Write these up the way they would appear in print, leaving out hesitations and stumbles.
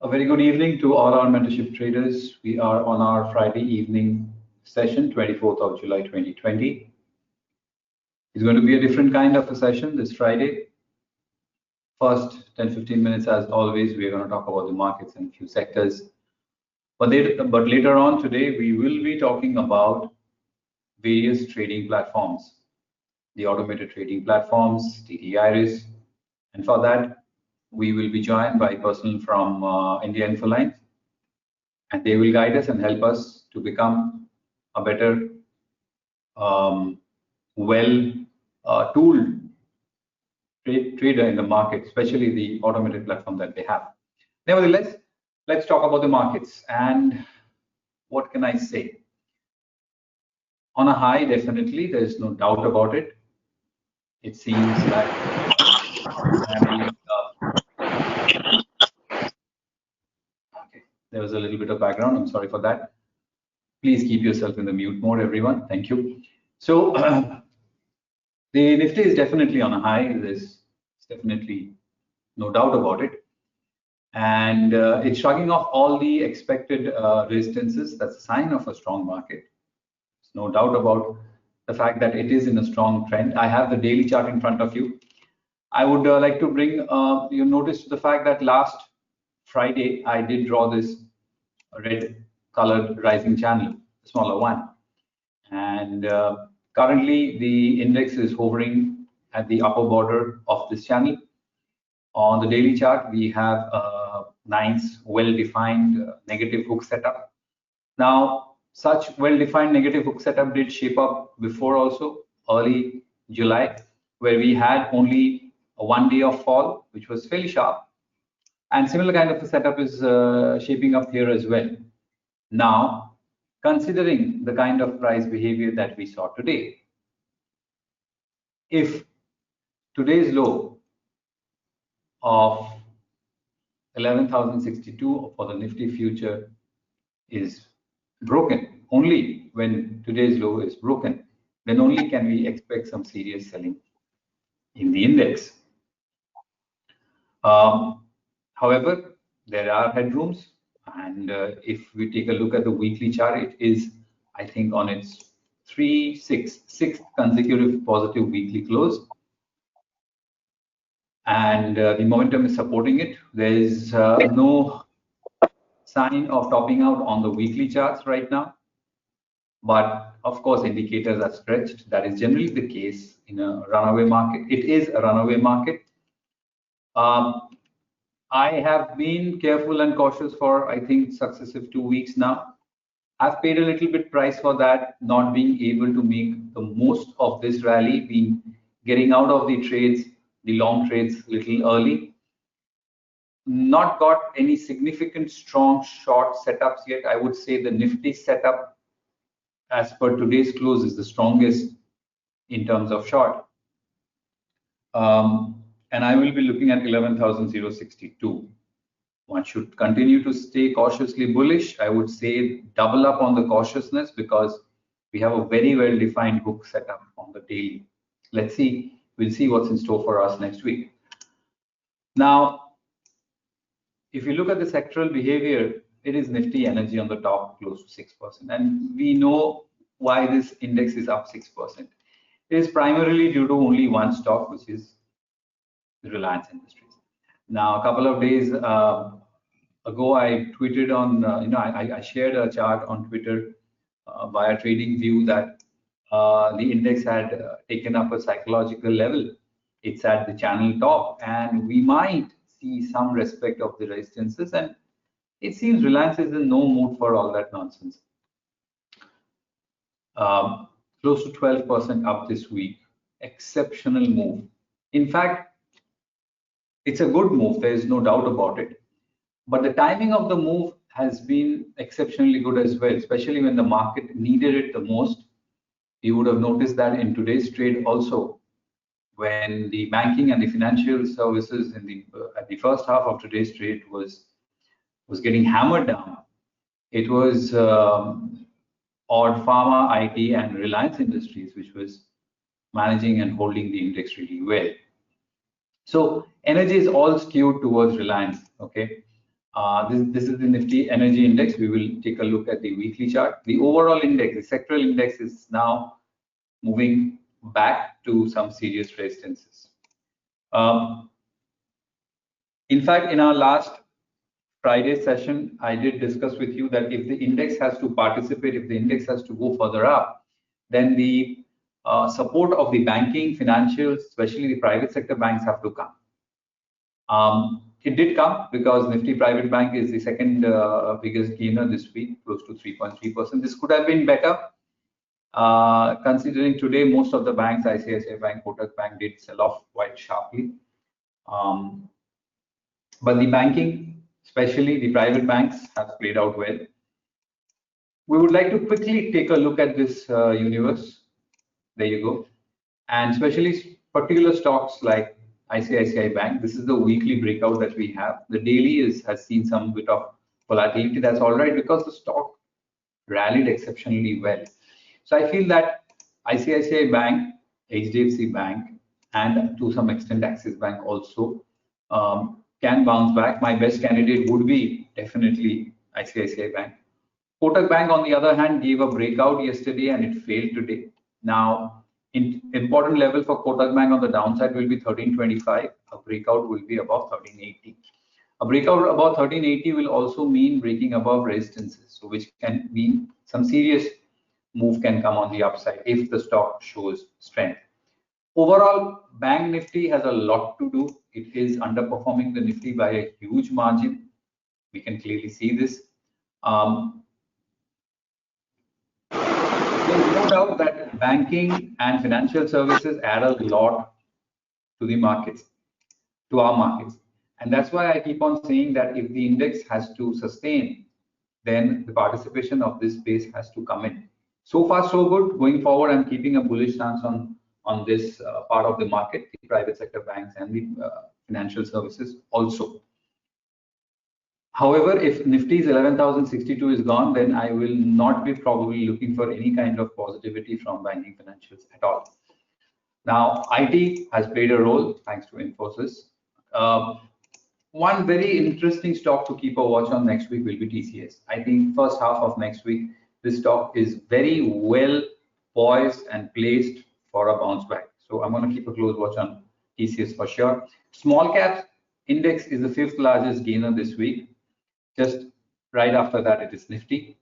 A very good evening to all our mentorship traders. We are on our Friday evening session, 24th of July 2020. It's going to be a different kind of a session this Friday. First 10-15 minutes, as always, we're going to talk about the markets and a few sectors. But later on today, we will be talking about various trading platforms, the automated trading platforms, TD Iris, and for that, we will be joined by a person from India Infoline, and they will guide us and help us to become a better, well-tooled trader in the market, especially the automated platform that they have. Nevertheless, let's talk about the markets. And what can I say? On a high, definitely, there is no doubt about it. It seems like there was a little bit of background. I'm sorry for that. Please keep yourself in the mute mode, everyone. Thank you. So the Nifty is definitely on a high. There's definitely no doubt about it. And it's shrugging off all the expected resistances. That's a sign of a strong market. There's no doubt about the fact that it is in a strong trend. I have the daily chart in front of you. I would like to bring your notice to the fact that last Friday, I did draw this red colored rising channel, the smaller one. And currently, the index is hovering at the upper border of this channel. On the daily chart, we have a nice, well-defined negative hook setup. Now, such well-defined negative hook setup did shape up before also, early July, where we had only a 1 day of fall, which was fairly sharp. And similar kind of a setup is shaping up here as well. Now, considering the kind of price behavior that we saw today, if today's low of 11,062 for the Nifty future is broken, only when today's low is broken, then only can we expect some serious selling in the index. However, there are headrooms, and if we take a look at the weekly chart, it is, I think, on its sixth consecutive positive weekly close, and the momentum is supporting it. There is no sign of topping out on the weekly charts right now, but of course, indicators are stretched. That is generally the case in a runaway market. It is a runaway market. I have been careful and cautious for, I think, successive 2 weeks now. I've paid a little bit price for that, not being able to make the most of this rally, getting out of the trades, the long trades, a little early. Not got any significant strong short setups yet. I would say the Nifty setup, as per today's close, is the strongest in terms of short. And I will be looking at 11,062. One should continue to stay cautiously bullish. I would say double up on the cautiousness because we have a very well-defined hook setup on the daily. Let's see. We'll see what's in store for us next week. Now, if you look at the sectoral behavior, it is Nifty Energy on the top, close to 6%. And we know why this index is up 6%. It is primarily due to only one stock, which is the Reliance Industries. Now, a couple of days ago, I tweeted on, I shared a chart on Twitter via TradingView that the index had taken up a psychological level. It's at the channel top, and we might see some respect of the resistances. And it seems Reliance is in no mood for all that nonsense. Close to 12% up this week. Exceptional move. In fact, it's a good move, there is no doubt about it. But the timing of the move has been exceptionally good as well, especially when the market needed it the most. You would have noticed that in today's trade also, when the banking and the financial services at the first half of today's trade was getting hammered down, it was Odd Pharma, IT, and Reliance Industries, which was managing and holding the index really well. So energy is all skewed towards Reliance. Okay, This is the Nifty Energy Index. We will take a look at the weekly chart. The overall index, the sectoral index, is now moving back to some serious resistances. In fact, in our last Friday session, I did discuss with you that if the index has to participate, if the index has to go further up, then the support of the banking, financials, especially the private sector banks, have to come. It did come because Nifty Private Bank is the second biggest gainer this week, close to 3.3%. This could have been better, considering today most of the banks, ICICI Bank, Kotak Bank, did sell off quite sharply. But the banking, especially the private banks, have played out well. We would like to quickly take a look at this universe. There you go. And especially particular stocks like ICICI Bank. This is the weekly breakout that we have. The daily has seen some bit of volatility. That's all right because the stock rallied exceptionally well. So I feel that ICICI Bank, HDFC Bank, and to some extent Axis Bank also can bounce back. My best candidate would be definitely ICICI Bank. Kotak Bank, on the other hand, gave a breakout yesterday and it failed today. Now, important level for Kotak Bank on the downside will be 1325. A breakout will be above 1380. A breakout above 1380 will also mean breaking above resistances, so which can mean some serious move can come on the upside if the stock shows strength. Overall, Bank Nifty has a lot to do. It is underperforming the Nifty by a huge margin. We can clearly see this. There's no doubt that banking and financial services add a lot to the markets, to our markets. And that's why I keep on saying that if the index has to sustain, then the participation of this space has to come in. So far, so good. Going forward, I'm keeping a bullish stance on this part of the market, the private sector banks and the financial services also. However, if Nifty's 11,062 is gone, then I will not be probably looking for any kind of positivity from banking financials at all. Now, IT has played a role thanks to Infosys. One very interesting stock to keep a watch on next week will be TCS. I think first half of next week, this stock is very well poised and placed for a bounce back. So I'm going to keep a close watch on TCS for sure. Small caps index is the 5th largest gainer this week. Just right after that, it is Nifty.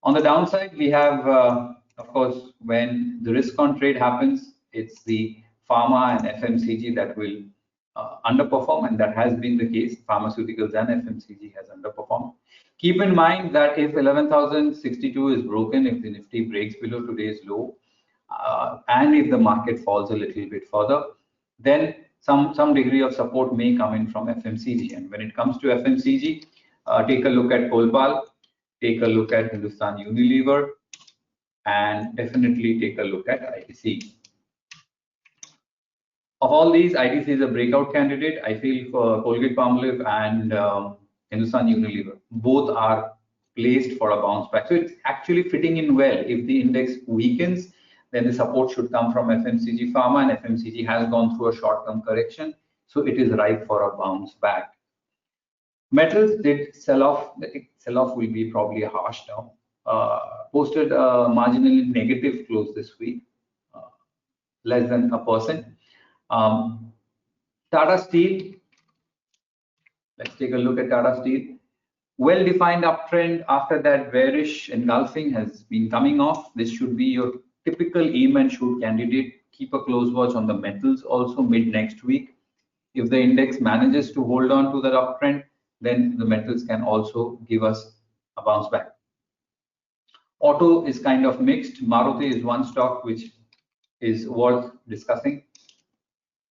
On the downside, we have, of course, when the risk on trade happens, it's the pharma and FMCG that will underperform, and that has been the case. Pharmaceuticals and FMCG has underperformed. Keep in mind that if 11,062 is broken, if the Nifty breaks below today's low, and if the market falls a little bit further, then some degree of support may come in from FMCG. And when it comes to FMCG, take a look at Colpal, take a look at Hindustan Unilever, and definitely take a look at ITC. Of all these, ITC is a breakout candidate. I feel for Colgate-Palmolive and Hindustan Unilever, both are placed for a bounce back. So it's actually fitting in well. If the index weakens, then the support should come from FMCG Pharma, and FMCG has gone through a short-term correction, so it is ripe for a bounce back. Metals did sell off. The sell-off will be probably a harsh term. Posted a marginally negative close this week, less than 1%. Tata Steel. Let's take a look at Tata Steel. Well-defined uptrend after that bearish engulfing has been coming off. This should be your typical aim and shoot candidate. Keep a close watch on the metals also mid next week. If the index manages to hold on to that uptrend, then the metals can also give us a bounce back. Auto is kind of mixed. Maruti is one stock which is worth discussing.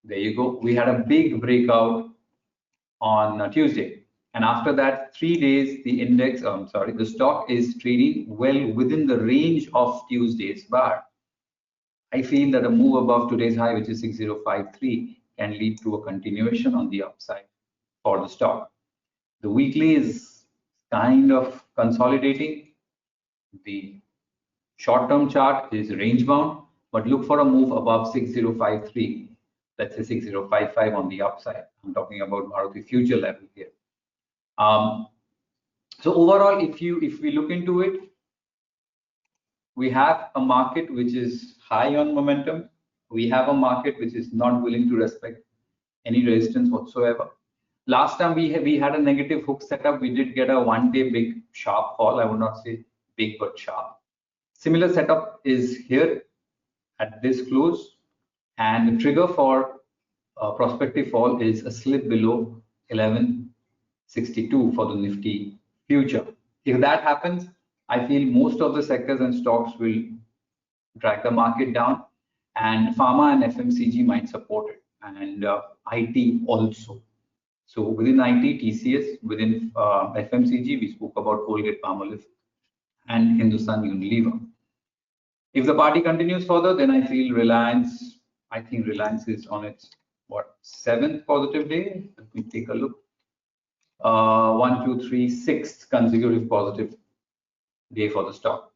There you go. We had a big breakout on Tuesday, and after that 3 days the index, the stock is trading well within the range of Tuesday's bar. I feel that a move above today's high, which is 6053, can lead to a continuation on the upside for the stock. The weekly is kind of consolidating. The short-term chart is range bound, but look for a move above 6053. Let's say 6055 on the upside. I'm talking about Maruti future level here. So overall, if we look into it, we have a market which is high on momentum. We have a market which is not willing to respect any resistance whatsoever. Last time we had a negative hook setup, we did get a one-day big sharp fall. I would not say big, but sharp. Similar setup is here at this close, and the trigger for prospective fall is a slip below 1162 for the Nifty future. If that happens, I feel most of the sectors and stocks will drag the market down, and pharma and FMCG might support it, and IT also. So within IT, TCS, within FMCG, we spoke about Colgate-Palmolive and Hindustan Unilever. If the party continues further, then I feel Reliance. I think Reliance is on its seventh positive day. Let me take a look. 1, 2, 3, 6th consecutive positive day for the stock.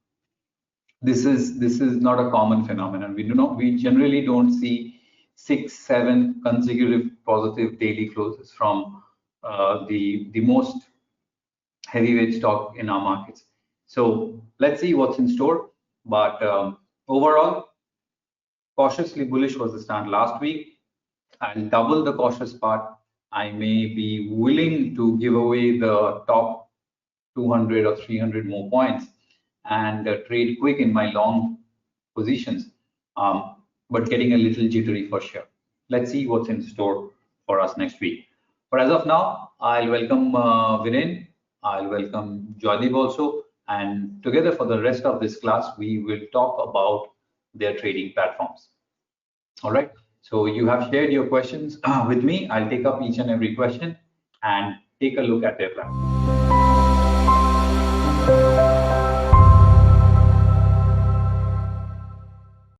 This is not a common phenomenon. We generally don't see 6, 7 consecutive positive daily closes from the most heavyweight stock in our markets. So let's see what's in store. But overall, cautiously bullish was the stand last week. I'll double the cautious part. I may be willing to give away the top 200 or 300 more points and trade quick in my long positions, but getting a little jittery for sure. Let's see what's in store for us next week. But as of now, I'll welcome Viren. I'll welcome Joydeep also. And together for the rest of this class, we will talk about their trading platforms. All right. So you have shared your questions with me. I'll take up each and every question and take a look at their platform.